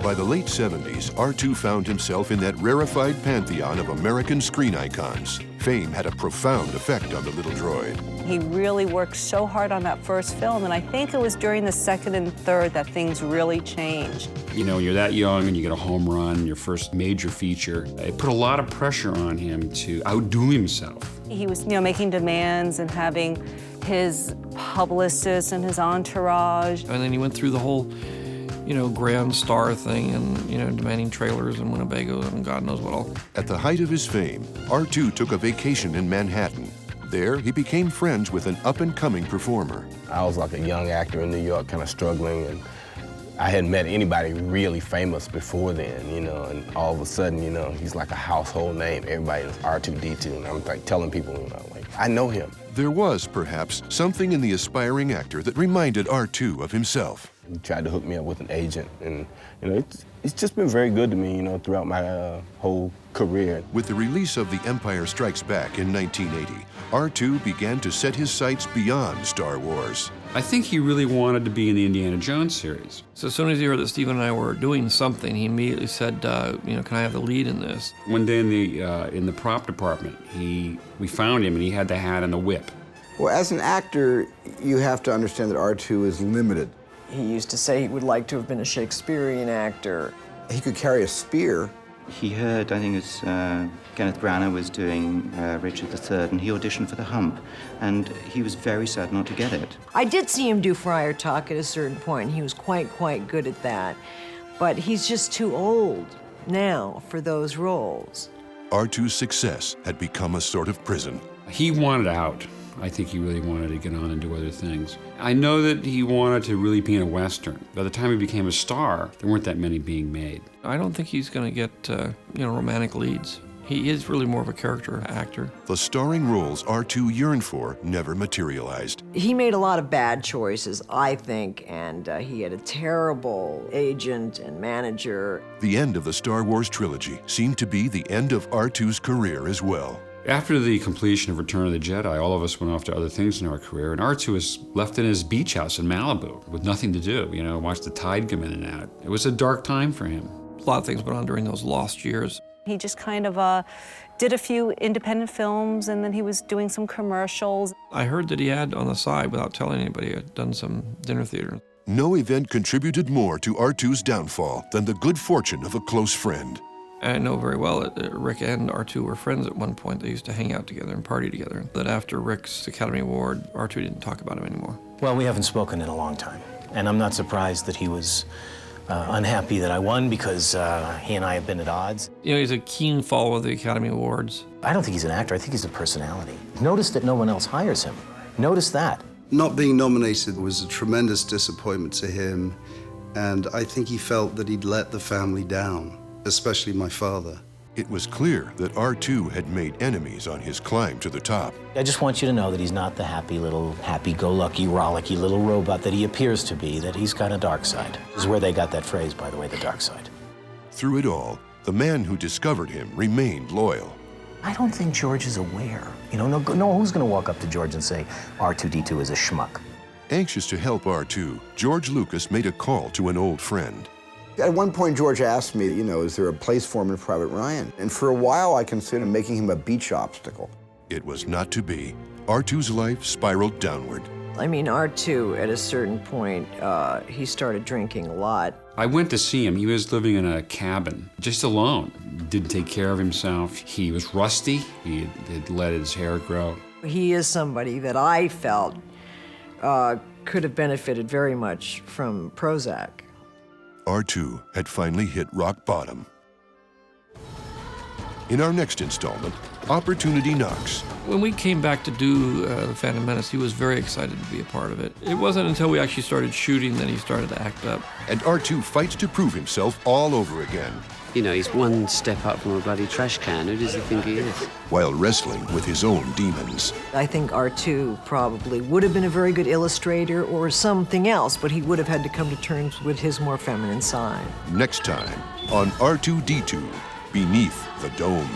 By the late 70s, R2 found himself in that rarefied pantheon of American screen icons. Fame had a profound effect on the little droid. He really worked so hard on that first film, and I think it was during the second and third that things really changed. You know, when you're that young and you get a home run, your first major feature, it put a lot of pressure on him to outdo himself. He was, making demands and having his publicists and his entourage. And then he went through the whole, grand star thing and, demanding trailers and Winnebagos and God knows what all. At the height of his fame, R2 took a vacation in Manhattan. There, he became friends with an up-and-coming performer. I was like a young actor in New York, kind of struggling, and I hadn't met anybody really famous before then, and all of a sudden, he's like a household name. Everybody is R2-D2, and I'm like telling people, I know him. There was, perhaps, something in the aspiring actor that reminded R2 of himself. He tried to hook me up with an agent, and it's just been very good to me, throughout my whole career. With the release of The Empire Strikes Back in 1980, R2 began to set his sights beyond Star Wars. I think he really wanted to be in the Indiana Jones series. So as soon as he heard that Stephen and I were doing something, he immediately said, can I have the lead in this? One day in the prop department, we found him and he had the hat and the whip. Well, as an actor, you have to understand that R2 is limited. He used to say he would like to have been a Shakespearean actor. He could carry a spear. He heard, I think it was Kenneth Branagh was doing Richard III, and he auditioned for The Hump, and he was very sad not to get it. I did see him do Friar Tuck at a certain point, and he was quite good at that. But he's just too old now for those roles. R2's success had become a sort of prison. He wanted out. I think he really wanted to get on and do other things. I know that he wanted to really be in a Western. By the time he became a star, there weren't that many being made. I don't think he's going to get, romantic leads. He is really more of a character actor. The starring roles R2 yearned for never materialized. He made a lot of bad choices, I think, and he had a terrible agent and manager. The end of the Star Wars trilogy seemed to be the end of R2's career as well. After the completion of Return of the Jedi, all of us went off to other things in our career, and R2 was left in his beach house in Malibu with nothing to do, watch the tide come in and out. It was a dark time for him. A lot of things went on during those lost years. He just kind of did a few independent films, and then he was doing some commercials. I heard that he had, on the side, without telling anybody, had done some dinner theater. No event contributed more to R2's downfall than the good fortune of a close friend. I know very well that Rick and R2 were friends at one point. They used to hang out together and party together. That after Rick's Academy Award, R2 didn't talk about him anymore. Well, we haven't spoken in a long time. And I'm not surprised that he was unhappy that I won because he and I have been at odds. He's a keen follower of the Academy Awards. I don't think he's an actor. I think he's a personality. Notice that no one else hires him. Notice that. Not being nominated was a tremendous disappointment to him, and I think he felt that he'd let the family down. Especially my father. It was clear that R2 had made enemies on his climb to the top. I just want you to know that he's not the happy-go-lucky, rollicky little robot that he appears to be, that he's got a dark side. This is where they got that phrase, by the way, the dark side. Through it all, the man who discovered him remained loyal. I don't think George is aware. No who's going to walk up to George and say, R2-D2 is a schmuck. Anxious to help R2, George Lucas made a call to an old friend. At one point, George asked me, is there a place for him in Private Ryan? And for a while, I considered making him a beach obstacle. It was not to be. R2's life spiraled downward. I mean, R2, at a certain point, he started drinking a lot. I went to see him. He was living in a cabin, just alone. Didn't take care of himself. He was rusty. He had let his hair grow. He is somebody that I felt could have benefited very much from Prozac. R2 had finally hit rock bottom. In our next installment, Opportunity Knocks. When we came back to do The Phantom Menace, he was very excited to be a part of it. It wasn't until we actually started shooting that he started to act up. And R2 fights to prove himself all over again. He's one step up from a bloody trash can. Who does he think he is? While wrestling with his own demons. I think R2 probably would have been a very good illustrator or something else, but he would have had to come to terms with his more feminine side. Next time on R2-D2, Beneath the Dome.